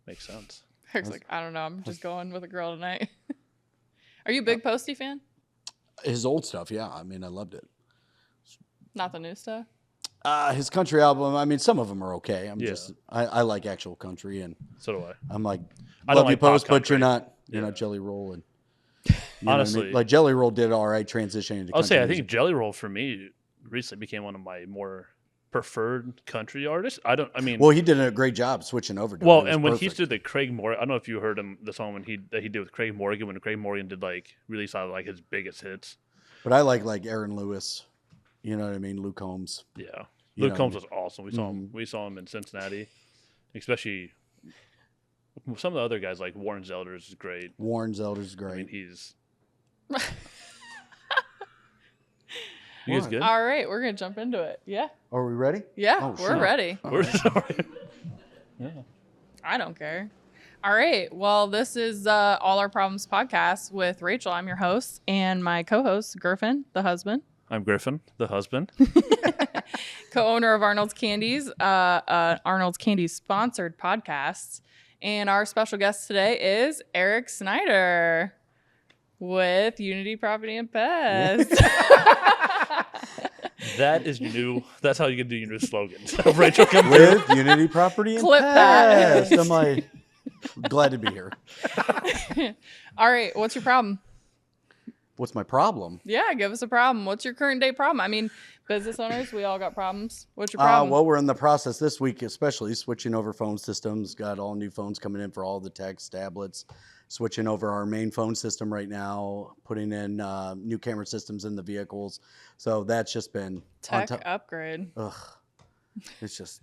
Makes sense. Eric's like, I don't know. I'm just going with a girl tonight. Are you a big Posty fan? His old stuff, yeah. I mean, I loved it. Not the new stuff? His country album, I mean, some of them are okay. Yeah. I like actual country, and So do I. I'm like, I don't love you like pop Post, but you're country. not Jelly Roll, and Honestly, what I mean? Like Jelly Roll did all right transitioning into I'll country say I music. think Jelly Roll for me recently became one of my more preferred country artists. I mean, Well, he did a great job switching over to it. well, It was and when perfect. he did the Craig Morgan, I don't know if you heard the song that he did with Craig Morgan when Craig Morgan did like release out like his biggest hits. But I like Aaron Lewis. You know what I mean? Luke Combs. Yeah, You Luke know, Combs was awesome. We saw him in Cincinnati, especially some of the other guys like Warren Zelders is great. Warren Zelder's great. I mean, he's. You guys good? All right, we're going to jump into it. Yeah. Are we ready? Yeah, Oh, we're shit. ready. We're sorry. Yeah. I don't care. All right. Well, this is All Our Problems podcast with Rachel. I'm your host, and my co-host, Griffin, the husband. I'm Griffin, the husband. Co-owner of Arnold's Candies, Arnold's Candies sponsored podcasts. And our special guest today is Eric Snider with Unity Property and Pest. That is new. That's how you can do your new slogans. Rachel comes With Unity Property and Clip that. Pest. I'm like, glad to be here. All right. What's your problem? What's my problem? Yeah, give us a problem. What's your current day problem? I mean, business owners, we all got problems. What's your problem? Well, we're in the process this week, especially switching over phone systems. Got all new phones coming in for all the techs, tablets. Switching over our main phone system right now. Putting in new camera systems in the vehicles. So that's just been Tech upgrade. Ugh, it's just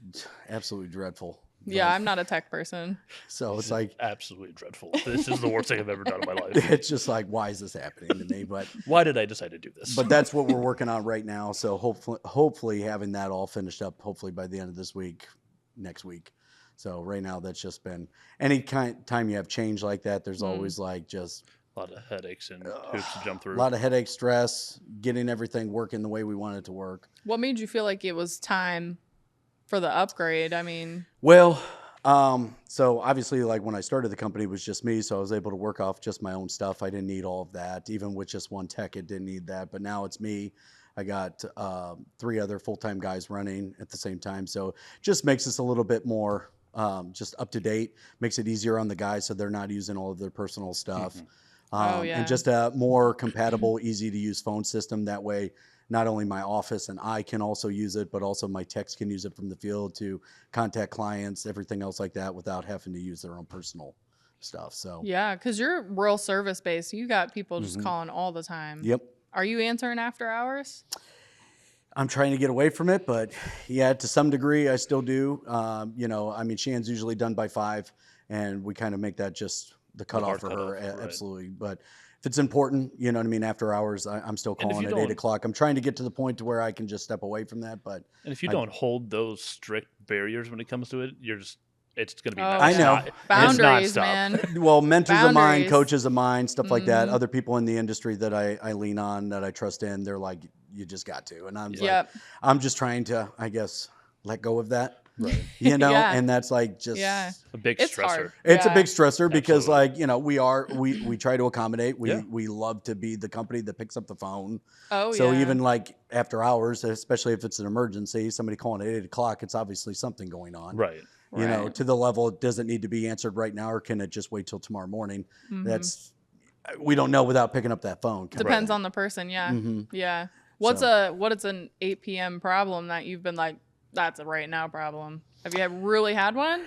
absolutely dreadful. Yeah, But- I'm not a tech person. So it's like absolutely dreadful. This is the worst thing I've ever done in my life. it's just like, why is this happening to me? But Why did I decide to do this? that's what we're working on right now. So hopefully having that all finished up, hopefully by the end of this week, next week. So right now that's just been any time you have change like that, there's always like just a lot of headaches and hoops to jump through. a lot of headache, stress, getting everything working the way we want it to work. What made you feel like it was time for the upgrade? I mean, Well, so obviously, like when I started the company, it was just me, so I was able to work off just my own stuff. I didn't need all of that. Even with just one tech, it didn't need that. But now it's me. I got 3 other full-time guys running at the same time, so it just makes us a little bit more just up to date. Makes it easier on the guys, so they're not using all of their personal stuff. yeah. And just a more compatible, easy to use phone system. That way, not only my office and I can also use it, but also my techs can use it from the field to contact clients, everything else like that, without having to use their own personal stuff. So yeah, because you're rural service based. You got people just calling all the time. Yep. Are you answering after hours? I'm trying to get away from it, but yeah, to some degree, I still do. You know, I mean, Shan's usually done by 5, and we kind of make that just the cutoff for her. cutoff, right. Absolutely. But if it's important, you know what I mean, after hours, I'm still And if calling you at don't- 8 o'clock. I'm trying to get to the point to where I can just step away from that. But And if you don't hold those strict barriers when it comes to it, it's going to be Oh, I know. nonstop. It's Boundaries, nonstop. man. well, mentors of mine, Boundaries. coaches of mine, stuff like that, other people in the industry that I lean on, that I trust in, they're like, you just got to. And I'm like, Yep. I'm just trying to, I guess, let go of that. Right. You know, Yeah. and that's like just Yeah. A big It's stressor. hard. it's Yeah. a big stressor because Absolutely. like, you know, we try to accommodate. Yeah. We love to be the company that picks up the phone. Oh, So yeah. even like after hours, especially if it's an emergency, somebody calling at 8 o'clock, it's obviously something going on. Right. You know, Right. to the level, it doesn't need to be answered right now, or can it just wait till tomorrow morning? That's, we don't know without picking up that phone. Depends on the person. Yeah. Yeah. What's an 8 p.m. problem that you've been like, that's a right now problem? Have you really had one?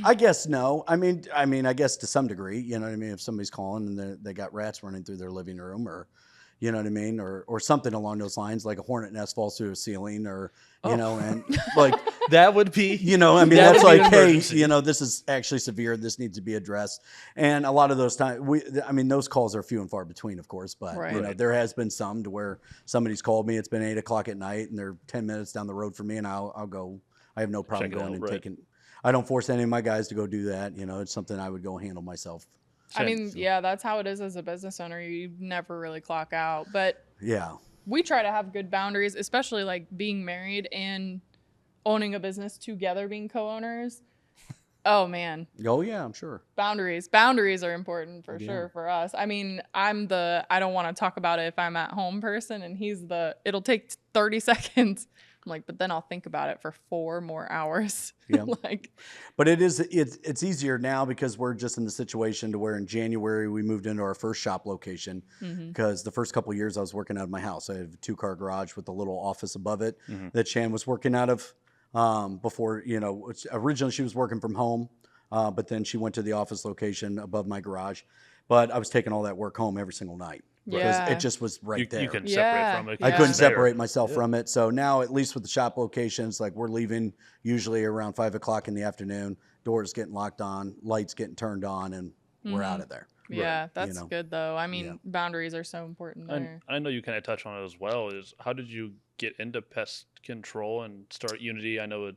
I guess no. I mean, I guess to some degree, you know what I mean? If somebody's calling and they got rats running through their living room, or, you know what I mean? Or something along those lines, like a hornet nest falls through a ceiling, or, you know, and like, That would be. you know, I mean, That that's would be like, an hey, emergency. you know, this is actually severe. This needs to be addressed. And a lot of those times, those calls are few and far between, of course, but Right. you know, Right. there has been some to where somebody's called me. It's been 8 o'clock at night, and they're 10 minutes down the road from me, and I'll go. I have no problem Check it going out, and right. taking. I don't force any of my guys to go do that. You know, it's something I would go handle myself. I mean, yeah, that's how it is as a business owner. You never really clock out. But Yeah. we try to have good boundaries, especially like being married and owning a business together, being co-owners. Oh man. Oh yeah, I'm sure. Boundaries are important for Yeah. sure for us. I mean, I don't want to talk about it if I'm at home person, and he's it'll take 30 seconds. I'm like, but then I'll think about it for 4 more hours. Yeah. Like, But it's easier now because we're just in the situation to where in January we moved into our first shop location because the first couple of years I was working out of my house. I have a 2-car garage with a little office above it that Shan was working out of before, originally she was working from home, but then she went to the office location above my garage. But I was taking all that work home every single night because Yeah. it just was right there. You couldn't Yeah. separate from it. I Yeah. couldn't It's there. separate myself from it. So now, at least with the shop locations, like we're leaving usually around 5 o'clock in the afternoon, doors getting locked on, lights getting turned on, and we're out of there. yeah, that's know. good though. I mean, Yeah. boundaries are so important And there. I know you kind of touched on it as well. Is how did you get into pest control and start Unity? I know it.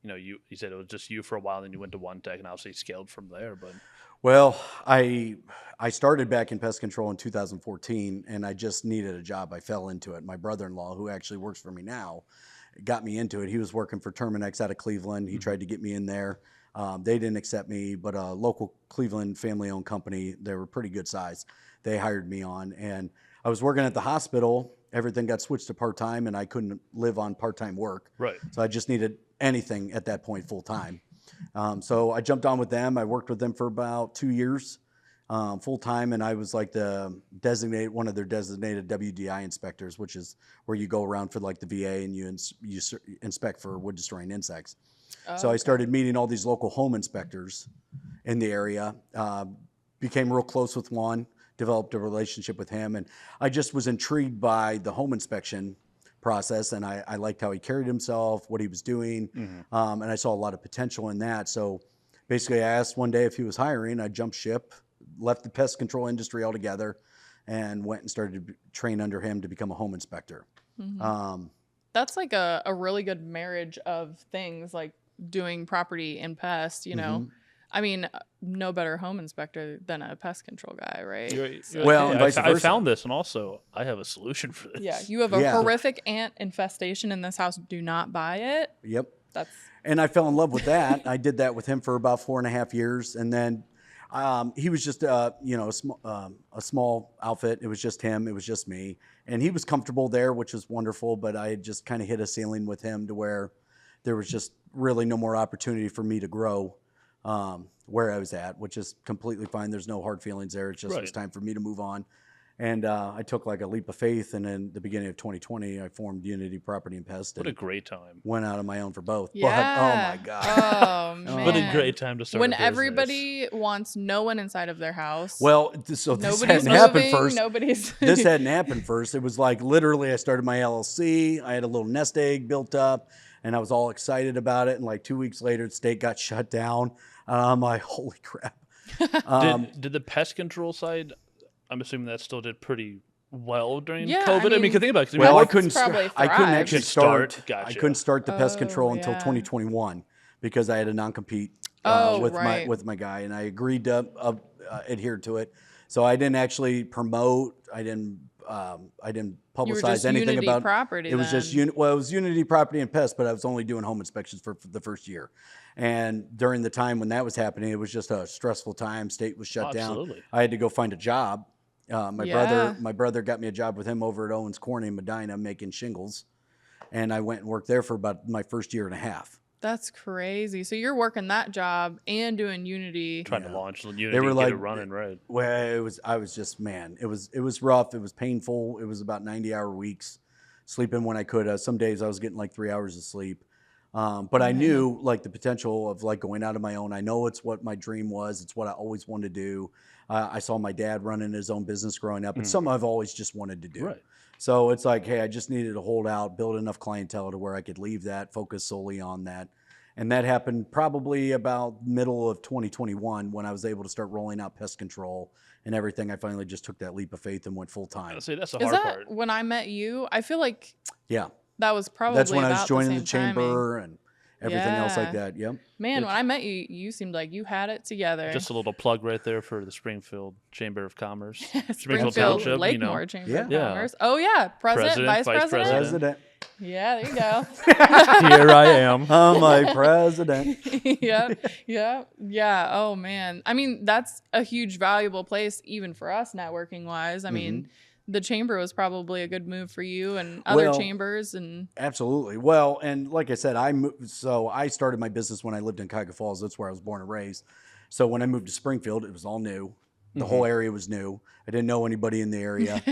You said it was just you for a while, then you went to One Tech, and obviously scaled from there. But Well, I started back in pest control in 2014, and I just needed a job. I fell into it. My brother-in-law, who actually works for me now, got me into it. He was working for Terminex out of Cleveland. He tried to get me in there. They didn't accept me, but a local Cleveland family-owned company, they were pretty good size. They hired me on, and I was working at the hospital. Everything got switched to part-time, and I couldn't live on part-time work. right, So I just needed anything at that point full-time. So I jumped on with them. I worked with them for about 2 years full-time, and I was like one of their designated WDI inspectors, which is where you go around for like the VA and you inspect for wood-destroying insects. So I started meeting all these local home inspectors in the area, became real close with one, developed a relationship with him, and I just was intrigued by the home inspection process, and I liked how he carried himself, what he was doing, and I saw a lot of potential in that. So basically I asked one day if he was hiring. I jumped ship, left the pest control industry altogether, and went and started to train under him to become a home inspector. That's like a really good marriage of things, like doing property and pest, I mean, no better home inspector than a pest control guy, right? You're Well, like, and hey, vice I versa. found this, and also I have a solution for this. Yeah, you have a Yeah. horrific ant infestation in this house. Do not buy it. Yep. That's And I fell in love with that. I did that with him for about 4.5 years, and then he was just a small outfit. It was just him. It was just me, and he was comfortable there, which was wonderful. But I had just kind of hit a ceiling with him to where there was just really no more opportunity for me to grow where I was at, which is completely fine. There's no hard feelings there. It's just it was Right. time for me to move on. And I took like a leap of faith, and in the beginning of 2020, I formed Unity Property and Pest. What and a great time. went out on my own for both. yeah. But oh my god. Oh man. What a great time to start. When a business. everybody wants no one inside of their house. Well, so this nobody's hadn't happened moving. first. Nobody's. This hadn't happened first. It was like literally I started my LLC. I had a little nest egg built up, and I was all excited about it. And like 2 weeks later, the state got shut down. I'm like, holy crap. Did the pest control side? I'm assuming that still did pretty well during Yeah, COVID. I mean, you can think about it. 'cause Well, I work- couldn't. probably I couldn't thrived. actually Could start. start. Gotcha. I couldn't start the pest control Oh, until yeah. 2021 because I had a non-compete Oh, with right. my guy, and I agreed to adhere to it. So I didn't actually promote. I didn't You were publicize just anything Unity about property. it. Was just then. it was Unity Property and Pest, but I was only doing home inspections for the first year. And during the time when that was happening, it was just a stressful time. State was shut down. Absolutely. I had to go find a job. My Yeah. brother got me a job with him over at Owens Corning in Medina making shingles, and I went and worked there for about my first year and a half. That's crazy. So you're working that job and doing Unity. Trying Yeah. to launch Unity, They were get like- it running right. Well, I was just, man, it was rough. It was painful. It was about 90-hour weeks, sleeping when I could. Some days I was getting like 3 hours of sleep. But I knew like the potential of like going out on my own. I know it's what my dream was. It's what I always wanted to do. I saw my dad running his own business growing up. It's something I've always just wanted to do. Right. So it's like, hey, I just needed to hold out, build enough clientele to where I could leave that, focus solely on that. And that happened probably about middle of 2021 when I was able to start rolling out pest control and everything. I finally just took that leap of faith and went full time. I say that's the Is hard that part. when I met you? I feel like Yeah. that was probably That's when I was about joining the same timing. chamber, and everything else like Yeah. that. Yep. Man, It's when I met you, you seemed like you had it together. just a little plug right there for the Springfield Chamber of Commerce. Springfield Township, Lakemore Chamber Yeah. of Yeah. Commerce. Oh yeah, president, vice president. President. Yeah, there you go. Here I am. I'm like president. Yeah. Oh man. I mean, that's a huge valuable place even for us networking wise. I mean, the chamber was probably a good move for you and other Well, chambers and Absolutely. Well, and like I said, so I started my business when I lived in Cuyahoga Falls. That's where I was born and raised. So when I moved to Springfield, it was all new. The whole area was new. I didn't know anybody in the area.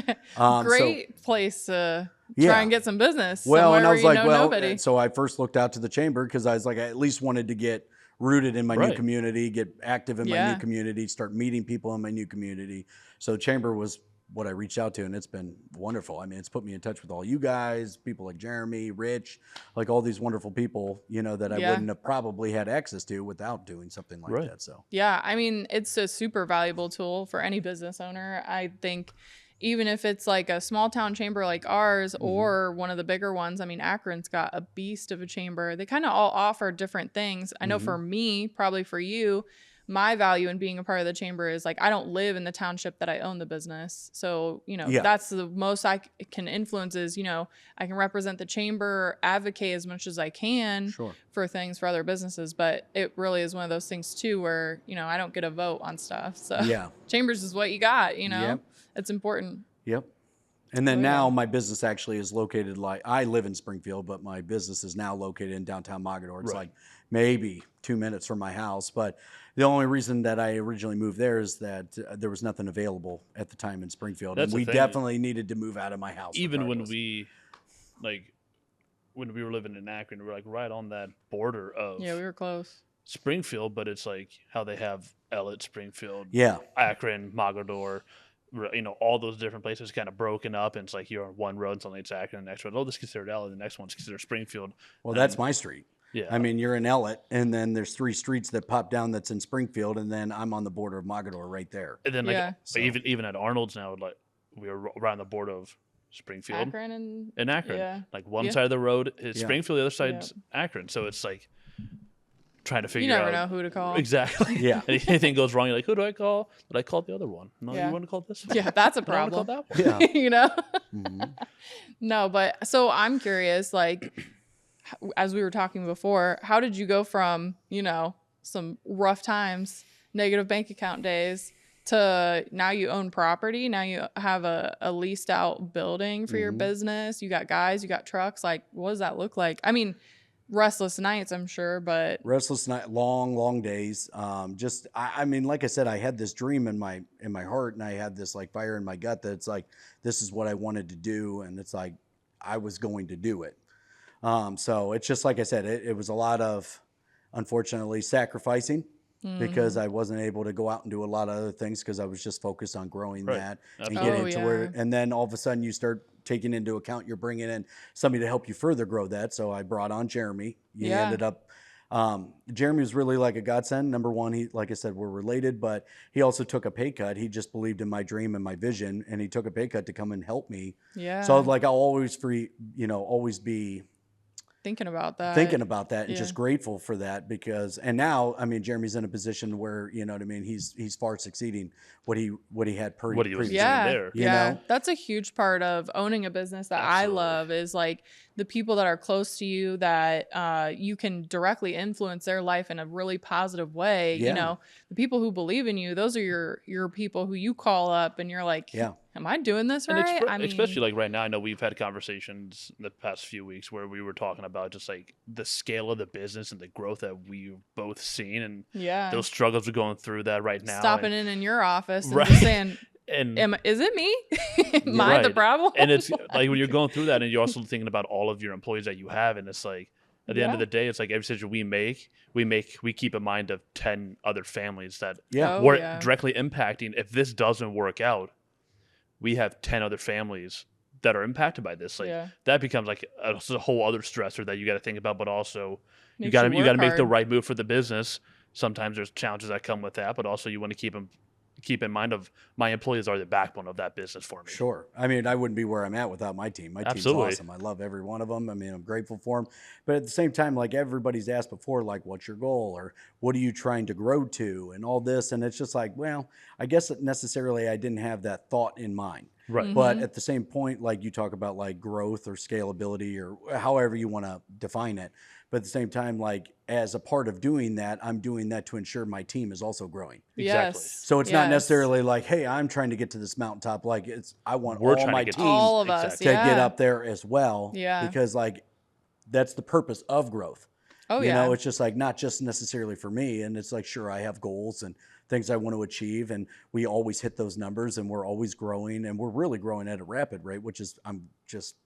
great place to Yeah. try and get some business. Well, and I somewhere was where you like, know well, nobody. and so I first looked out to the chamber because I was like, I at least wanted to get rooted in my new Right. community, get active in my Yeah. new community, start meeting people in my new community. So chamber was what I reached out to, and it's been wonderful. I mean, it's put me in touch with all you guys, people like Jeremy, Rich, like all these wonderful people, that I Yeah. wouldn't have probably had access to without doing something like Right. that. So Yeah, I mean, it's a super valuable tool for any business owner. I think even if it's like a small town chamber like ours or one of the bigger ones, I mean, Akron's got a beast of a chamber. They kind of all offer different things. I know for me, probably for you, my value in being a part of the chamber is like I don't live in the township that I own the business. So, Yeah. that's the most I can influence is, I can represent the chamber, advocate as much as I can sure. for things for other businesses, but it really is one of those things too where I don't get a vote on stuff. So Yeah. chambers is what you got. Yep. It's important. Yep. And then Oh, yeah. now my business actually is located I live in Springfield, but my business is now located in downtown Mogador. It's Right. like maybe 2 minutes from my house. But the only reason that I originally moved there is that there was nothing available at the time in Springfield. That's and we the thing. definitely needed to move out of my house. Even regardless. when we were living in Akron, we were like right on that border of Yeah, we were close. Springfield, but it's like how they have Ellet, Springfield, Yeah. Akron, Mogador, all those different places kind of broken up, and it's like you're on one road, and suddenly it's Akron, the next road, this is considered Ellet, the next one's considered Springfield. Well, that's my street. Yeah. I mean, you're in Ellet, and then there's 3 streets that pop down that's in Springfield, and then I'm on the border of Mogador right there. And then Yeah. but even at Arnold's now, like we were around the border of Springfield Akron and Akron. Yeah. Like one Yeah. side of the road is Yeah. Springfield, the other side's Akron. So it's like trying to figure you never out know who to call. exactly. Yeah. Anything goes wrong, you're like, who do I call? Did I call the other one? No, Yeah. you want to call this one? Yeah, that's a I don't wanna problem. call that one. Yeah. Mhm. No, but so I'm curious, like, as we were talking before, how did you go from, some rough times, negative bank account days, to now you own property? Now you have a leased out building for your business. You got guys, you got trucks. Like, what does that look like? I mean, restless nights, I'm sure, but Restless night, long days. I mean, like I said, I had this dream in my heart, and I had this like fire in my gut that it's like this is what I wanted to do, and it's like I was going to do it. So it's just like I said, it was a lot of, unfortunately, sacrificing because I wasn't able to go out and do a lot of other things because I was just focused on growing Right. that and Absolutely. getting Oh, to where, yeah. and then all of a sudden you start taking into account you're bringing in somebody to help you further grow that. So I brought on Jeremy. He Yeah. ended up, Jeremy was really like a godsend. Number one, he, like I said, we're related, but he also took a pay cut. He just believed in my dream and my vision, and he took a pay cut to come and help me. yeah. So like I'll always always be thinking about that. thinking about that and yeah. just grateful for that because, and now, I mean, Jeremy's in a position where, you know what I mean? He's far succeeding what he had What he was previously. Yeah, there. You yeah. know? That's a huge part of owning a business that Absolutely. I love is like the people that are close to you that you can directly influence their life in a really positive way. Yeah. You know, the people who believe in you, those are your people who you call up and you're like, Yeah. am I doing this And right? I mean, especially like right now, I know we've had conversations in the past few weeks where we were talking about just like the scale of the business and the growth that we've both seen and yeah. those struggles we're going through that right now. Stopping and, in your office and Right. just saying, and is it me? Am I the Right. problem? and it's like when you're going through that and you're also thinking about all of your employees that you have, and it's like at the end of Yeah. the day, it's like every decision we keep in mind of 10 other families that Yeah. Oh, we're yeah. directly impacting. If this doesn't work out, we have 10 other families that are impacted by this. Like Yeah. that becomes like a whole other stressor that you got to think about, but also you Makes got to work make the hard. right move for the business. Sometimes there's challenges that come with that, but also you want to keep in mind of my employees are the backbone of that business for me. Sure. I mean, I wouldn't be where I'm at without my team. My team's Absolutely. awesome. I love every one of them. I mean, I'm grateful for them. But at the same time, like everybody's asked before, like, what's your goal or what are you trying to grow to and all this? And it's just like, well, I guess that necessarily I didn't have that thought in mind. Right. But at the same point, like you talk about like growth or scalability or however you want to define it. But at the same time, like as a part of doing that, I'm doing that to ensure my team is also growing. Exactly. Yes. So it's not Yes. necessarily like, hey, I'm trying to get to this mountaintop. Like I want We're all trying to my get to team all of us Exactly. to yeah. get up there as well. Yeah. Because like that's the purpose of growth. Oh You yeah. know, it's just like not just necessarily for me. And it's like, sure, I have goals and things I want to achieve. And we always hit those numbers and we're always growing and we're really growing at a rapid rate, which is I'm just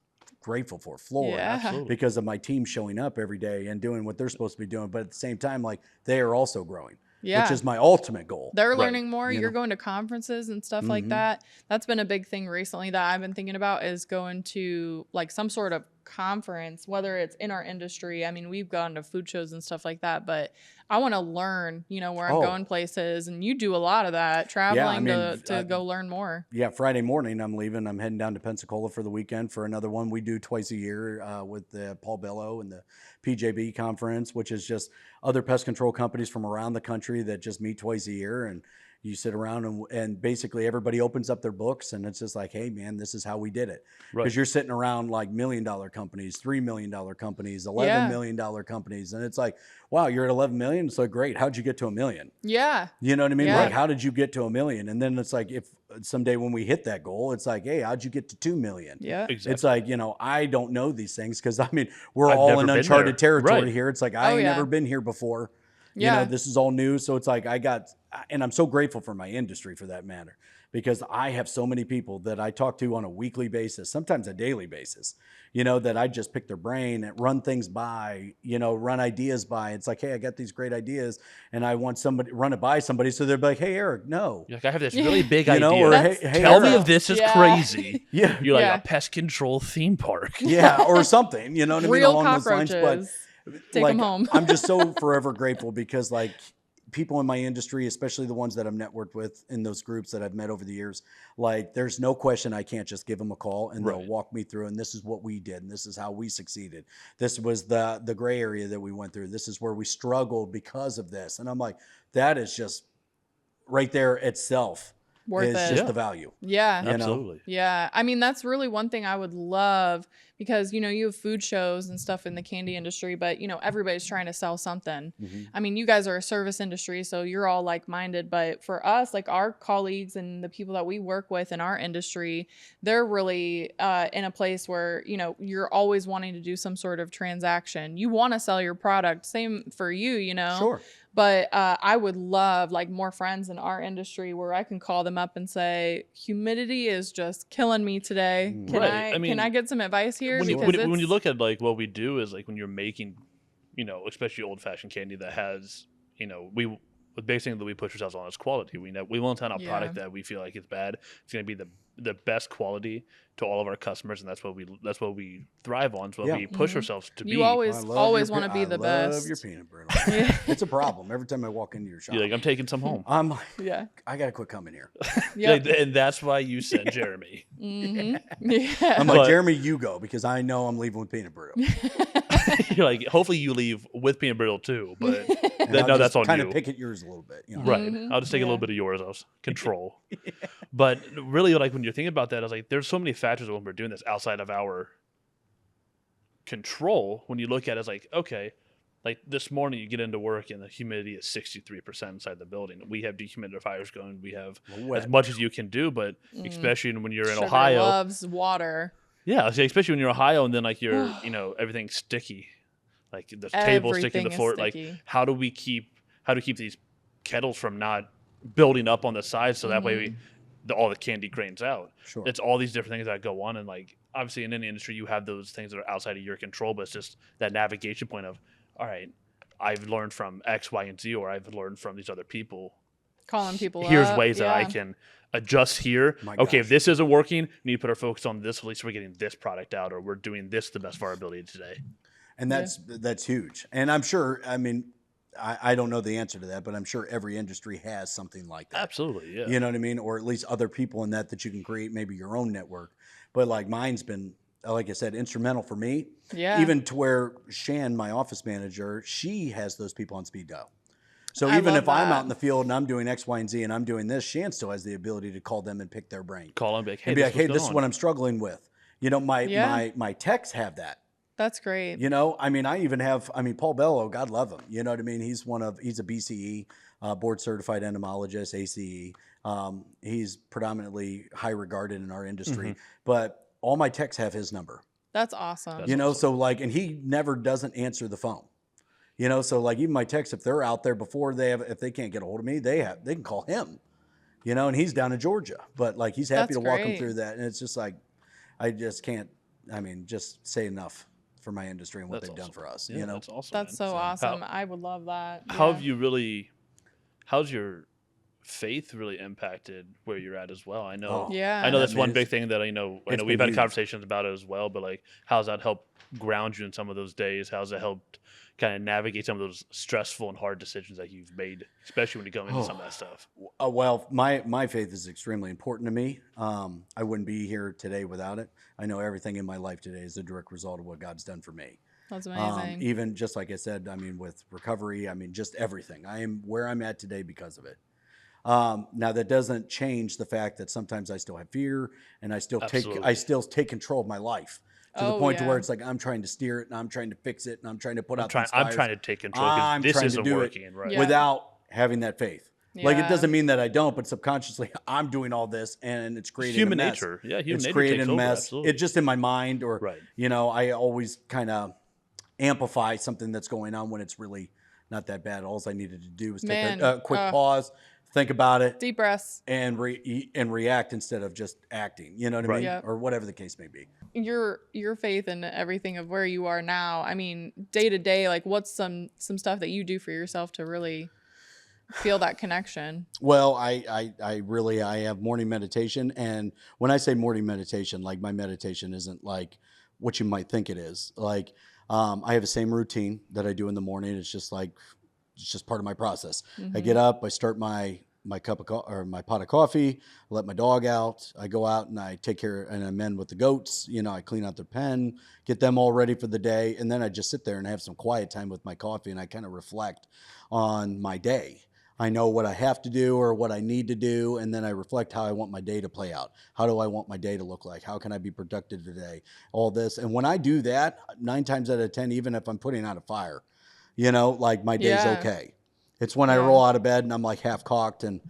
grateful for, floored Yeah. Absolutely. because of my team showing up every day and doing what they're supposed to be doing. But at the same time, like they are also growing, Yeah. which is my ultimate goal. They're Right. learning more. You You're know? going to conferences and stuff like Mhm. that. That's been a big thing recently that I've been thinking about is going to like some sort of conference, whether it's in our industry. I mean, we've gone to food shows and stuff like that, but I want to learn, you know, where I'm Oh. going places. And you do a lot of that, traveling mean, to go learn more. Yeah, Friday morning I'm leaving. I'm heading down to Pensacola for the weekend for another one we do twice a year with the Paul Bello and the PJB conference, which is just other pest control companies from around the country that just meet twice a year. And you sit around and basically everybody opens up their books and it's just like, hey, man, this is how we did it. Because Right. you're sitting around like $1 million companies, $3 million companies, $11 Yeah. million companies. And it's like, wow, you're at 11 million. So great. How'd you get to $1 million? Yeah. You know what I mean? Yeah. Like, how did you get to $1 million? And then it's like, if someday when we hit that goal, it's like, hey, how'd you get to 2 million? Yeah. Exactly. It's like, you know, I don't know these things because I mean, we're I've all never in been uncharted there. territory Right. here. It's like, I Oh, ain't yeah. never been here before. You Yeah. know, this is all new. So it's like, and I'm so grateful for my industry for that matter, because I have so many people that I talk to on a weekly basis, sometimes a daily basis, you know, that I just pick their brain and run things by, you know, run ideas by. It's like, hey, I got these great ideas and I want somebody run it by somebody. So they're like, hey, Eric, no. You're like, I have this really big You idea. know, or That's hey, Tell me Eric. if this is Yeah. crazy. Yeah. You're like Yeah. a pest control theme park. Yeah, or something, you know what I mean, Real along those lines. cockroaches. But Take like, 'em home. I'm just so forever grateful because like people in my industry, especially the ones that I'm networked with in those groups that I've met over the years, like there's no question I can't just give them a call and they'll Right. walk me through. And this is what we did, and this is how we succeeded. This was the gray area that we went through. This is where we struggled because of this. And I'm like, that is just right there itself Worth is it. just Yeah. the value. Yeah. You know? Absolutely. Yeah. I mean, that's really one thing I would love because, you know, you have food shows and stuff in the candy industry, but, you know, everybody's trying to sell something. Mhm. I mean, you guys are a service industry, so you're all like minded. But for us, like our colleagues and the people that we work with in our industry, they're really in a place where, you know, you're always wanting to do some sort of transaction. You want to sell your product. Same for you, you know? Sure. But I would love like more friends in our industry where I can call them up and say, humidity is just killing me today. Mm. Can Right. I mean, can I get some advice here? When you, Because when you it's- look at like what we do is like when you're making, you know, especially old fashioned candy that has, you know, the basic thing that we push ourselves on is quality. We know we won't send out Yeah. product that we feel like is bad. It's going to be the best quality to all of our customers, and that's what we thrive on. It's what Yeah. we push Mhm. ourselves to You be. always I love always your want to be the I best. love your peanut brittle. Yeah. It's a problem every time I walk into your shop. You're like, I'm taking some home. I'm like, Yeah. I gotta quit coming here. Yep. And that's why you sent Jeremy. hmm Yeah. I'm like, But- Jeremy, you go because I know I'm leaving with peanut brittle. You're like, hopefully you leave with peanut brittle too, but And no, that's on kind you. of pick at yours a little bit. You know? Right. Mhm. I'll just take a Yeah. little bit of yours. I'll control. But really, like when you're thinking about that, I was like, there's so many factors when we're doing this outside of our control. When you look at it, it's like, okay, like this morning you get into work and the humidity is 63% inside the building. We have dehumidifiers going. We have Wet. as much as you can do, but Mm. especially when you're in Sugar Ohio, loves water. yeah, especially when you're in Ohio and then like you're, you know, everything's sticky, like the table sticking to Everything the is floor. Like, sticky. how do we keep these kettles from not building up on the sides so that way all the candy grains out? Sure. It's all these different things that go on, and like obviously in any industry you have those things that are outside of your control, but it's just that navigation point of, all right, I've learned from X, Y, and Z, or I've learned from these other people. Calling people Here's up. ways that I Yeah. can adjust here. My Okay, gosh. if this isn't working, we need to put our focus on this. At least we're getting this product out, or we're doing this the best of our ability today. And that's huge. And I'm sure, I mean, I don't know the answer to that, but I'm sure every industry has something like that. Absolutely, yeah. You know what I mean? Or at least other people in that you can create maybe your own network. But like mine's been, like I said, instrumental for me. Yeah. Even to where Shan, my office manager, she has those people on speed dial. So I even love if I'm that. out in the field and I'm doing X, Y, and Z and I'm doing this, Shan still has the ability to call them and pick their brain. Call them, be like, hey, And be like, hey, what's this going is what on? I'm struggling with. You know, my Yeah. my techs have that. That's great. You know, I mean, I even have, I mean, Paul Bello, God love him. You know what I mean? He's a BCE, board certified entomologist, ACE. He's predominantly high regarded in our industry, but all my techs have his number. That's awesome. That's You know, awesome. so like, and he never doesn't answer the phone. You know, so like even my techs, if they're out there before if they can't get a hold of me, they can call him. You know, and he's down in Georgia, but like he's happy That's to walk them great. through that. And it's just like, I just can't, I mean, just say enough for my industry and what That's they've done awesome. for us. Yeah, You know, that's awesome. That's man. so So, awesome. I would love that. How Yeah. have you really? How's your faith really impacted where you're at as well? I know. Oh, Yeah. I know I that's mean, one it's- big thing that I know it's we've been had huge. conversations about it as well. But like, how's that helped ground you in some of those days? How's it helped kind of navigate some of those stressful and hard decisions that you've made, especially when you go into some of that stuff? Well, my faith is extremely important to me. I wouldn't be here today without it. I know everything in my life today is a direct result of what God's done for me. That's amazing. Even just like I said, I mean, with recovery, I mean, just everything. I am where I'm at today because of it. Now that doesn't change the fact that sometimes I still have fear and I still Absolutely. take control of my life to the Oh, point to yeah. where it's like I'm trying to steer it and I'm trying to fix it and I'm trying to put out these I'm fires trying to take control because I'm this trying to isn't do it working, right? Yeah. without having that faith. Like it Yeah. doesn't mean that I don't, but subconsciously I'm doing all this and it's creating Human a mess. nature, yeah, human It's nature creating takes a over. mess. Absolutely. It's just in my mind, or Right. you know, I always kind of amplify something that's going on when it's really not that bad. All I needed to do was take Man, a quick pause, think about it, Deep breaths. and react instead of just acting. You know what I Right. mean? Yep. Or whatever the case may be. Your faith and everything of where you are now. I mean, day to day, like what's some stuff that you do for yourself to really feel that connection? Well, I have morning meditation, and when I say morning meditation, like my meditation isn't like what you might think it is. Like I have the same routine that I do in the morning. It's just part of my process. I get up, I start my cup of or my pot of coffee, I let my dog out. I go out and I take care and I mend with the goats. You know, I clean out their pen, get them all ready for the day, and then I just sit there and have some quiet time with my coffee, and I kind of reflect on my day. I know what I have to do or what I need to do, and then I reflect how I want my day to play out. How do I want my day to look like? How can I be productive today? All this. And when I do that, 9 times out of 10, even if I'm putting out a fire, you know, like my day's Yeah. okay. It's when I Yeah. roll out of bed and I'm like half cocked and,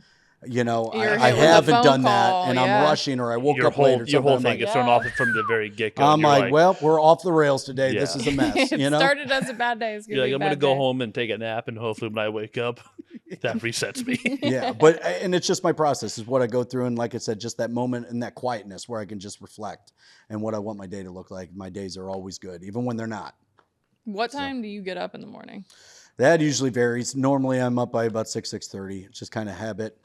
you know, You're I hit with a haven't phone done call, that and yeah. I'm rushing or I woke up late or Your something. whole I'm thing like, gets thrown Yeah. off from the very get go. I'm like, well, we're off the rails today. Yeah. This is a mess, It you know? started as a bad day. It's gonna you're like, be a I'm gonna bad go day. home and take a nap, and hopefully when I wake up, that resets me. Yeah, but and it's just my process is what I go through, and like I said, just that moment and that quietness where I can just reflect and what I want my day to look like. My days are always good, even when they're not. What time do you get up in the morning? That usually varies. Normally, I'm up by about 6:30. It's just kind of habit.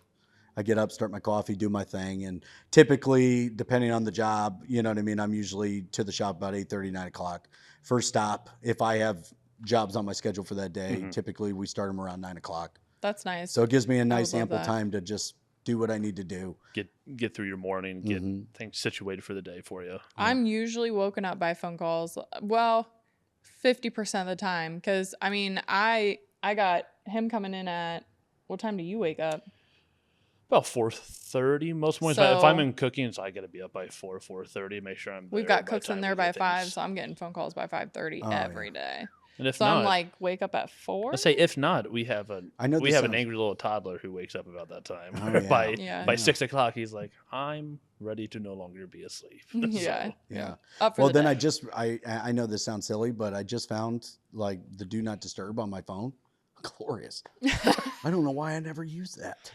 I get up, start my coffee, do my thing, and typically, depending on the job, you know what I mean. I'm usually to the shop about 8:30, 9 o'clock. First stop, if I have jobs on my schedule for that day, typically we start them around 9 o'clock. That's nice. So it gives me a nice love ample that. time to just do what I need to do. Get through your morning, get things situated for the day for you. I'm usually woken up by phone calls. Well, 50% of the time, because I mean, I got him coming in at what time do you wake up? About 4:30 most mornings. So- If I'm in cooking, so I got to be up by 4:30. Make sure I'm. We've there got by cooks the in time there we by get 5, things. so I'm getting phone calls by 5:30 Oh, every day. And if So not, I'm like, wake up at 4. let's say if not, we have I know an this sounds- angry little toddler who wakes up about that time. Oh, yeah. by Yeah. by 6 o'clock, he's like, I'm ready to no longer be asleep. Yeah. So, Yeah. Up for Well, the then day. I know this sounds silly, but I just found like the do not disturb on my phone. Glorious. I don't know why I never used that.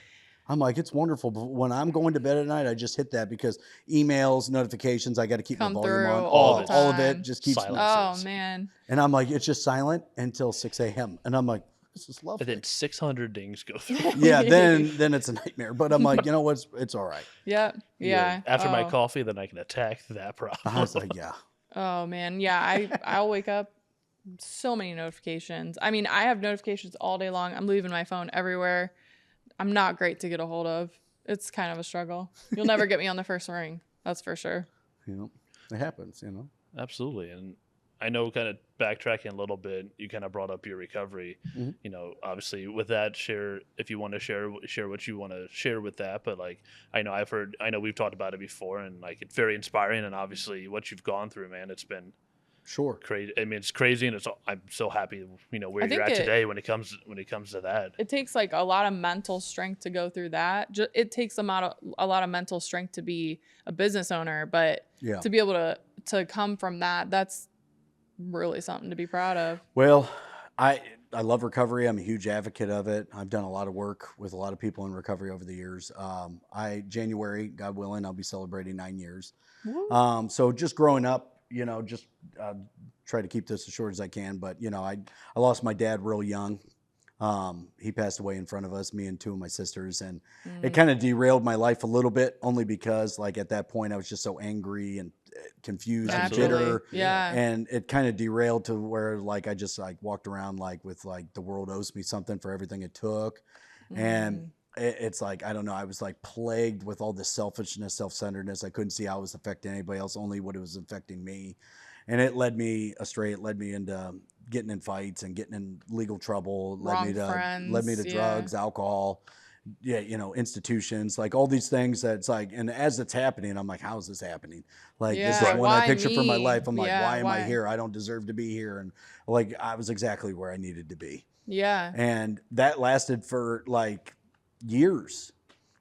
I'm like, it's wonderful. But when I'm going to bed at night, I just hit that because emails, notifications, I got to keep Come my volume through on. all the All of it time. just keeps me. Silence. Oh man. And I'm like, it's just silent until 6 a.m. And I'm like, this is and lovely. then 600 dings go through. Yeah, then it's a nightmare. But I'm like, you know what? It's all right. Yep. Yeah. After my Oh. coffee, then I can attack that problem. I was like, yeah. Oh man, yeah. I'll wake up so many notifications. I mean, I have notifications all day long. I'm leaving my phone everywhere. I'm not great to get a hold of. It's kind of a struggle. You'll never get me on the first ring. That's for sure. It happens, Absolutely. And I know, kind of backtracking a little bit, you kind of brought up your recovery. Obviously with that, share if you want to share what you want to share with that. But like, I know we've talked about it before, and like, it's very inspiring. And obviously what you've gone through, man, it's been crazy. I mean, it's crazy, and I'm so happy, where you're at today when it comes to that. It takes like a lot of mental strength to go through that. It takes a lot of mental strength to be a business owner, but to be able to come from that, that's really something to be proud of. Well, I love recovery. I'm a huge advocate of it. I've done a lot of work with a lot of people in recovery over the years. January, God willing, I'll be celebrating 9 years. So just growing up, just try to keep this as short as I can. But, I lost my dad real young. He passed away in front of us, me and two of my sisters. And it kind of derailed my life a little bit, only because like at that point I was just so angry and confused and bitter. Yeah. And it kind of derailed to where like I just like walked around like with like the world owes me something for everything it took. And it's like, I don't know, I was like plagued with all this selfishness, self-centeredness. I couldn't see how it was affecting anybody else, only what it was affecting me. And it led me astray. It led me into getting in fights and getting in legal trouble. Led me to drugs, alcohol, institutions, like all these things. That's like, and as it's happening, I'm like, how is this happening? Like this is one I picture for my life. I'm like, why am I here? I don't deserve to be here. And like, I was exactly where I needed to be. Yeah. And that lasted for like years,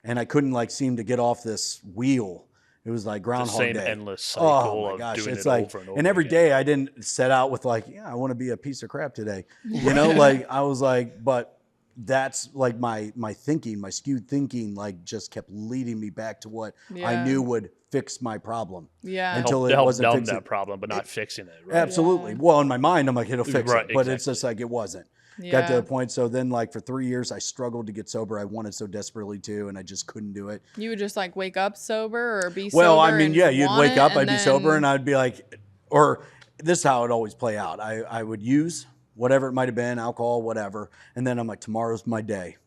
and I couldn't like seem to get off this wheel. It was like Groundhog Day. The same endless cycle of doing it over and over. And every day I didn't set out with like, I want to be a piece of crap today. Like I was like, but that's like my thinking, my skewed thinking, like just kept leading me back to what I knew would fix my problem. Yeah. Until it wasn't numb fixing that problem, but not fixing it. Right? Absolutely. Yeah. Well, in my mind, I'm like, it'll fix it. But it's just like, it wasn't. Got to the point. So then like for 3 years, I struggled to get sober. I wanted so desperately to, and I just couldn't do it. You would just like wake up sober or be sober? Well, I mean, yeah, you'd wake up, I'd be sober, and I'd be like, or this is how it always play out. I would use whatever it might have been, alcohol, whatever. And then I'm like, tomorrow's my day.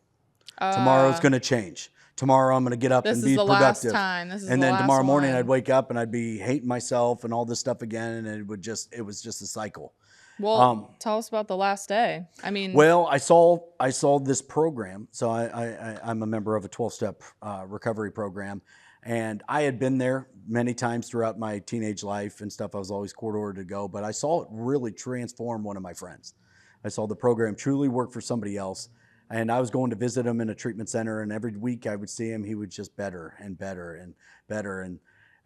Tomorrow's going to change. Tomorrow I'm going to get up and be productive. And then tomorrow morning I'd wake up and I'd be hating myself and all this stuff again. And it was just a cycle. Well, tell us about the last day. I mean, well, I saw this program. So I'm a member of a 12-step recovery program, and I had been there many times throughout my teenage life and stuff. I was always court-ordered to go, but I saw it really transform one of my friends. I saw the program truly work for somebody else, and I was going to visit him in a treatment center, and every week I would see him. He would just better and better and better,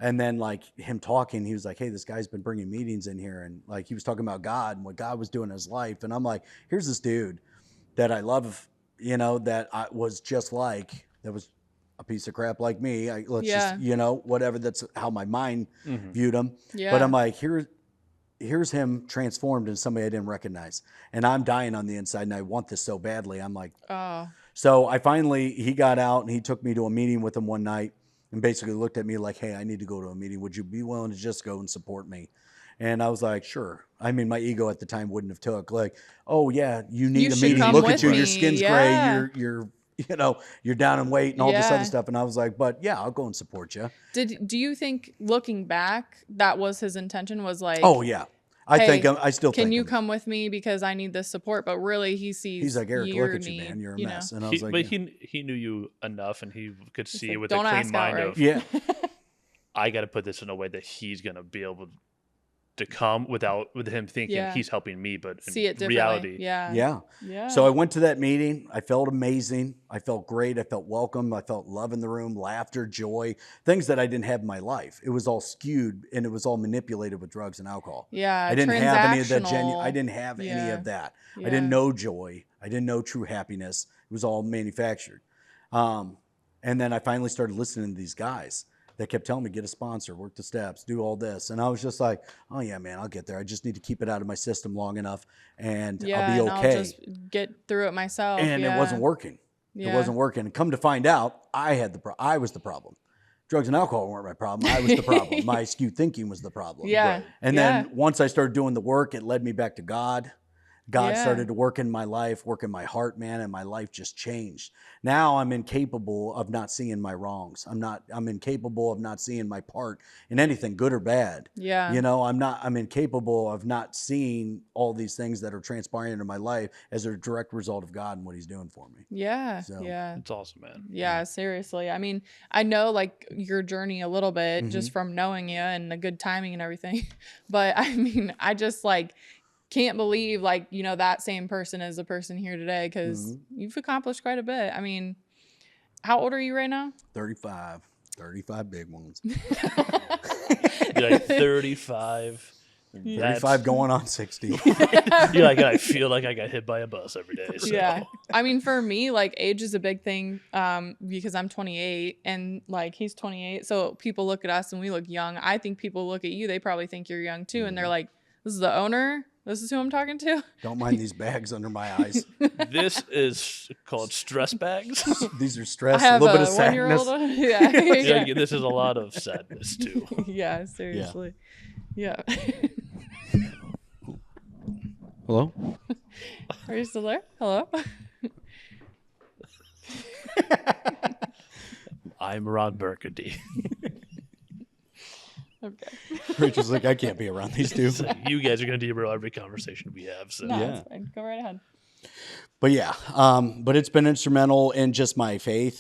and then like him talking, he was like, hey, this guy's been bringing meetings in here. And like, he was talking about God and what God was doing in his life. And I'm like, here's this dude that I love, that I was just like, that was a piece of crap like me. Just, whatever. That's how my mind viewed him. Yeah. But I'm like, here's him transformed into somebody I didn't recognize. And I'm dying on the inside and I want this so badly. I'm like, So he got out and he took me to a meeting with him one night. And basically looked at me like, hey, I need to go to a meeting. Would you be willing to just go and support me? And I was like, sure. I mean, my ego at the time wouldn't have took like, oh yeah, you need a meeting. Look at you, your skin's gray, you're down in weight and all this other stuff. And I was like, but yeah, I'll go and support you. Do you think looking back, that was his intention? Was like, oh yeah. I still think. Can you come with me because I need this support? But really, he's like, Eric, look at you, man. You're a mess. And I was like, but he knew you enough, and he could see it with a clean mind of, I got to put this in a way that he's gonna be able to come with him thinking he's helping me, but see it in reality. Yeah. So I went to that meeting. I felt amazing. I felt great. I felt welcome. I felt love in the room, laughter, joy, things that I didn't have in my life. It was all skewed and it was all manipulated with drugs and alcohol. Yeah. I didn't have any of that I didn't have any of that. I didn't know joy. I didn't know true happiness. It was all manufactured. And then I finally started listening to these guys. They kept telling me, get a sponsor, work the steps, do all this. And I was just like, oh, yeah, man, I'll get there. I just need to keep it out of my system long enough, and I'll be okay. I'll just get through it myself. And it wasn't working. It wasn't working. And come to find out, I was the problem. drugs and alcohol weren't my problem. I was the problem. My skewed thinking was the problem. Yeah. And Yeah. then once I started doing the work, it led me back to God. God Yeah. started to work in my life, work in my heart, man, and my life just changed. Now I'm incapable of not seeing my wrongs. I'm incapable of not seeing my part in anything, good or bad. Yeah. You know, I'm incapable of not seeing all these things that are transpiring in my life as a direct result of God and what he's doing for me. Yeah. So- Yeah. It's awesome, man. Yeah, seriously. I mean, I know like your journey a little bit just from knowing you and the good timing and everything. But I mean, I just like can't believe like, you know, that same person is the person here today because you've accomplished quite a bit. I mean, how old are you right now? 35 big ones. You're like 35. 35 going on 60. You're like, I feel like I got hit by a bus every day. So. Yeah. I mean, for me, like age is a big thing because I'm 28 and like he's 28. So people look at us and we look young. I think people look at you, they probably think you're young too. And they're like, this is the owner? This is who I'm talking to? Don't mind these bags under my eyes. This is called stress bags. These are I stress, a have little bit a of 1-year-old. sadness. Yeah. Yeah, Yeah. this is a lot of sadness too. Yeah, seriously. Yeah. Hello? Are you still there? Hello? I'm Ron Burgundy. Okay. Rachel's like, I can't be around these two. So you guys are going to derail every conversation we have. So No, Yeah. it's fine. Go right ahead. But yeah, but it's been instrumental in just my faith,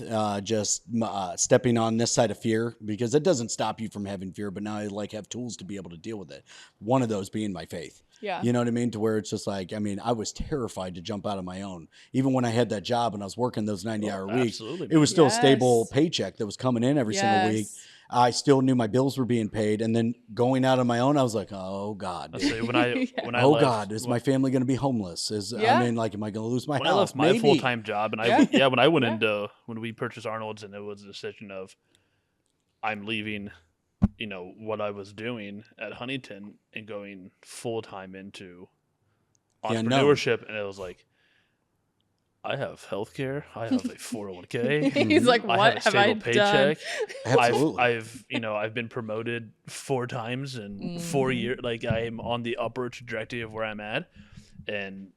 stepping on this side of fear, because it doesn't stop you from having fear, but now I like have tools to be able to deal with it. One of those being my faith. Yeah. You know what I mean? To where it's just like, I mean, I was terrified to jump out on my own. Even when I had that job and I was working those 90-hour weeks, absolutely, it was still a Yes. stable paycheck that was coming in every single week. Yes. I still knew my bills were being paid. And then going out on my own, I was like, oh God. I'll say when I Oh left, God, is my family going to be homeless? Yeah. I mean, like, am I going to lose my when house? I left my Maybe. full time job and Yeah. when I went Yeah. into when we purchased Arnold's and it was a decision of I'm leaving, you know, what I was doing at Huntington and going full time into Yeah, no. entrepreneurship, and it was like I have healthcare, I have a 401k. He's like, I what have a have I stable paycheck. Absolutely. I've been promoted 4 times in 4 years. Like I am on the upward trajectory of where I'm at, and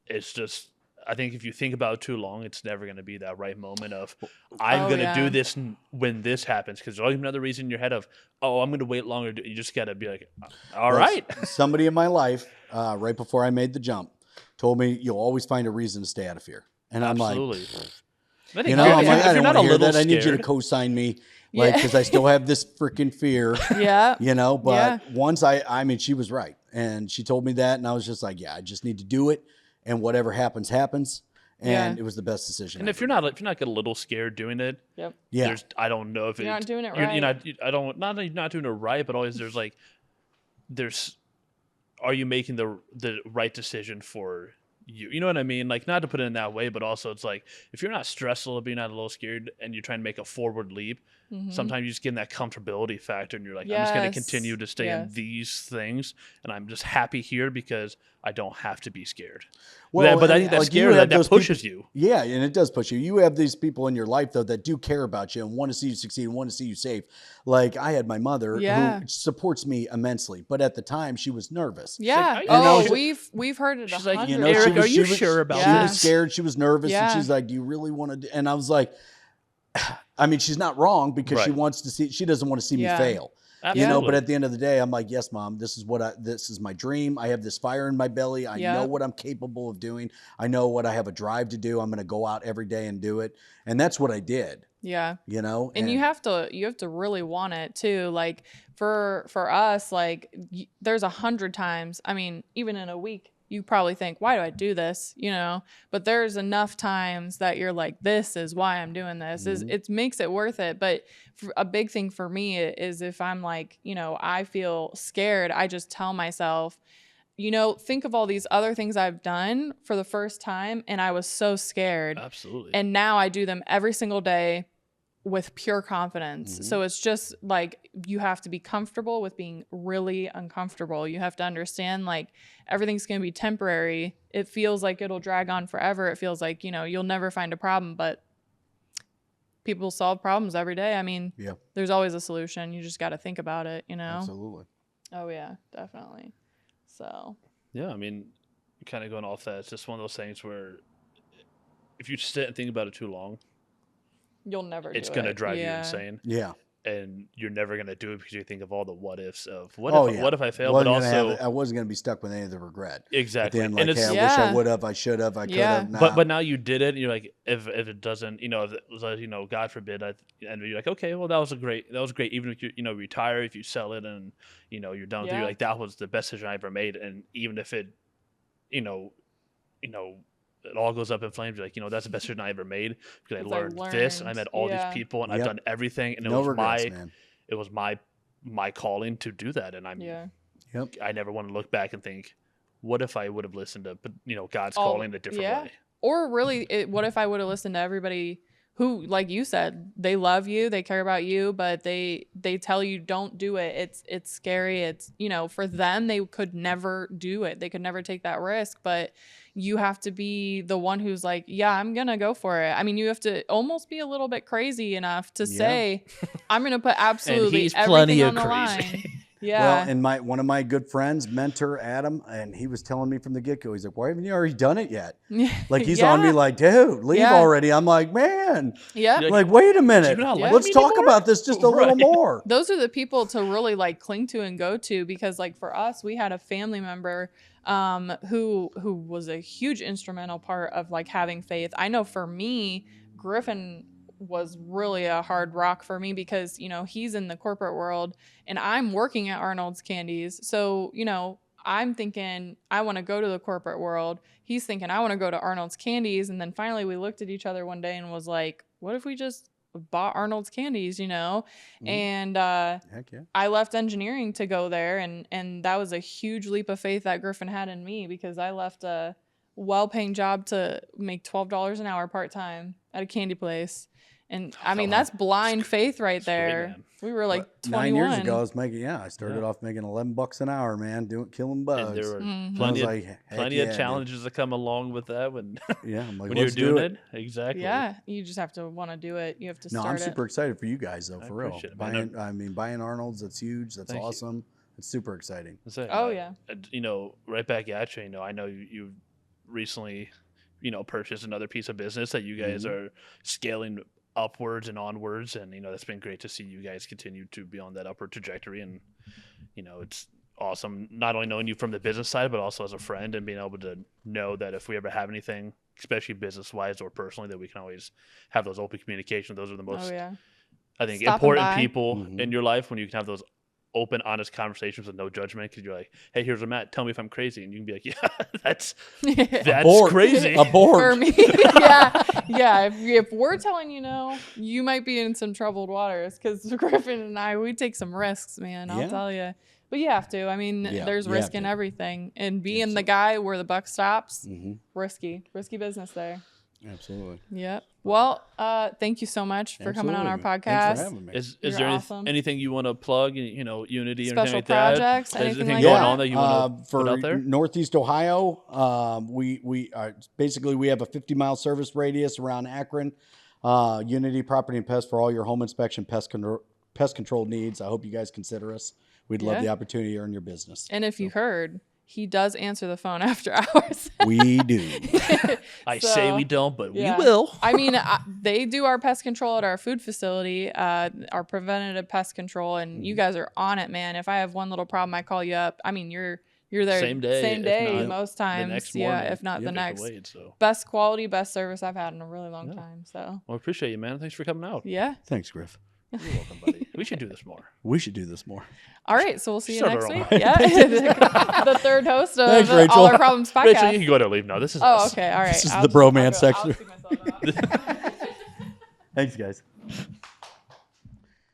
it's just I think if you think about it too long, it's never going to be that right moment of I'm going to do this when this happens, because there's always another reason in your head of I'm going to wait longer. You just got to be like, all right. Somebody in my life, right before I made the jump, told me you'll always find a reason to stay out of fear, and I'm Absolutely. like, you know, I'm like, I don't want to hear that. I need you to scared- co-sign me, like, Yeah. because I still have this freaking fear. Yeah. You know, but Yeah. once I mean, she was right. And she told me that. And I was just like, yeah, I just need to do it. And whatever happens, happens. And it was the best decision. And if you're not get a little scared doing it, Yep. yeah, I don't know if You're not doing it you're right. not, I don't, not that you're not doing it right, but always are you making the right decision for you? You know what I mean? Like, not to put it in that way, but also it's like, if you're not stressed a little bit, you're not a little scared, and you're trying to make a forward leap, sometimes you just get in that comfortability factor, and you're like, I'm just going to Yes. continue to stay in these things, and I'm just happy here because I don't have to be scared. Well, but I and, think that like, you scare have that those pushes you. Yeah, and it does push you. You have these people in your life, though, that do care about you and want to see you succeed and want to see you safe. Like, I had my mother Yeah. who supports me immensely, but at the time she was nervous. Yeah. like, Oh, you know, we've heard it. She's like, 100. You know, Eric, she was, are you she was- sure about She Yeah. was scared. She was nervous, Yeah. and she's like, "Do you really want to?" And I was like, I mean, she's not wrong because she Right. wants to see. She doesn't want to see Yeah. me fail. Absolutely. You know, but at the end of the day, I'm like, yes, Mom, this is my dream. I have this fire in my belly. I Yeah. know what I'm capable of doing. I know what I have a drive to do. I'm going to go out every day and do it. And that's what I did, Yeah. you know? And you have to really want it too. Like for us, like there's 100 times, I mean, even in a week, you probably think, why do I do this? You know, but there's enough times that you're like, this is why I'm doing this. It makes it worth it. But a big thing for me is if I'm like, you know, I feel scared, I just tell myself, you know, think of all these other things I've done for the first time, and I was so scared. Absolutely. And now I do them every single day with pure confidence. So it's just like you have to be comfortable with being really uncomfortable. You have to understand like everything's going to be temporary. It feels like it'll drag on forever. It feels like, you know, you'll never find a problem, but people solve problems every day. I mean, Yeah. there's always a solution. You just got to think about it, you know? Absolutely. Oh yeah, definitely. So. Yeah, I mean, kind of going off that, it's just one of those things where if you sit and think about it too long, You'll never it's do going to it. drive you Yeah. insane. Yeah. And you're never going to do it because you think of all the what ifs of what if I fail, Wasn't but gonna also I wasn't going to be stuck with any of the regret. exactly. At the end, And like, hey, I it's wish I Yeah. would have, I should have, I could Yeah. have. Nah. but now you did it, and you're like, if it doesn't, you know, if it was like, you know, God forbid, and you're like, okay, well, that was great. Even if you know, retire, if you sell it and you know you're done with it, Yeah. you're like, that was the best decision I ever made. And even if it, you know, it all goes up in flames, you're like, you know, that's the best decision I ever made because I 'Cause I learned this, and I learned, met all yeah. these people, and I've Yep. done everything, and no regrets, man. it was my calling to do that, and Yeah. Yep. I never want to look back and think, what if I would have listened to, you know, God's Oh, calling a different yeah. way. Or really, what if I would have listened to everybody who, like you said, they love you, they care about you, but they tell you don't do it. It's scary. It's, you know, for them, they could never do it. They could never take that risk, but you have to be the one who's like, yeah, I'm going to go for it. I mean, you have to almost be a little bit crazy enough to say, I'm going to put absolutely he's everything plenty on of the crazy. line. Yeah. Well, and one of my good friends, mentor Adam, and he was telling me from the get-go, he's like, why haven't you already done it yet? Like, he's on me like, dude, leave Yeah. already. I'm like, man, Yeah. You're like, wait a minute. you not like Let's me talk anymore? about this just a little Right. more. Those are the people to really like cling to and go to, because like for us, we had a family member who was a huge instrumental part of like having faith. I know for me, Griffin was really a hard rock for me because, you know, he's in the corporate world and I'm working at Arnold's Candies. So, you know, I'm thinking I want to go to the corporate world. He's thinking I want to go to Arnold's Candies. And then finally we looked at each other one day and was like, what if we just bought Arnold's Candies, you know? Mhm. And Heck yeah. I left engineering to go there, and that was a huge leap of faith that Griffin had in me, because I left a well-paying job to make $12 an hour part-time at a candy place. And I mean, that's blind faith right there. man. We were like What, 21. 9 years ago, I was making, I started off making $11 an hour, man, killing bugs. And there were Mhm. And I was plenty, like, heck plenty yeah, of dude. challenges that come along with that when Yeah, I'm like, when you're let's do doing it. it. Exactly. Yeah, you just have to want to do it. You have to No, start I'm super excited for you guys, though, I for real. appreciate it, man. Buying Arnold's, that's huge. That's Thank you. awesome. It's super exciting. That's it. Oh, yeah. You know, right back at you. You know, I know you recently, you know, purchased another piece of business that you guys Mm-hmm. are scaling upwards and onwards, and you know, that's been great to see you guys continue to be on that upward trajectory. And you know, it's awesome not only knowing you from the business side, but also as a friend, and being able to know that if we ever have anything, especially business wise or personally, that we can always have those open communications. Those are the it. most, Oh, yeah. I think, Stopping important by. people Mhm. in your life when you can have those open, honest conversations with no judgment. Because you're like, hey, here's where I'm at. Tell me if I'm crazy, and you can be like, yeah, that's Abort. crazy. Abort. For me, yeah. If we're telling you no, you might be in some troubled waters, because Griffin and I, we take some risks, man. I'll Yeah. tell you. But you have to. I mean, Yeah, there's you risk have in to. everything, and being the Absolutely. guy where the buck stops, Mm-hmm. risky business there. Absolutely. Yep. Well, thank you so much for coming on our Absolutely. podcast. Thanks for having me. Is You're there awesome. anything you want to plug? You know, Unity or Special anything like that? projects, Is there anything anything like going that? on that you want to for put out there? Northeast Ohio, we are basically we have a 50-mile service radius around Akron. Unity Property and Pest for all your home inspection pest control needs. I hope you guys consider us. We'd love Yeah. the opportunity to earn your business. And if you heard, he does answer the phone after hours. We do. I say So, we don't, but yeah. we will. I mean, they do our pest control at our food facility, our preventative pest control, and you guys are on it, man. If I have one little problem, I call you up. I mean, you're there Same day, if not most the times. next Yeah, morning. if not You the have to next. wait, so. Best quality, best service I've had in a really long Yeah. time. So Well, I appreciate you, man. Thanks for coming out. yeah. Thanks, Griff. You're welcome, buddy. We should do this more. We should do this more. All right, so we'll see you Start next our own week. podcast. Yeah, the third host of Thanks, All Rachel. Our Problems podcast. Rachel, you can go ahead and leave now. This is Oh, us. okay, all right. This is I'll the just- bromance I'll see section. myself out. Thanks, guys.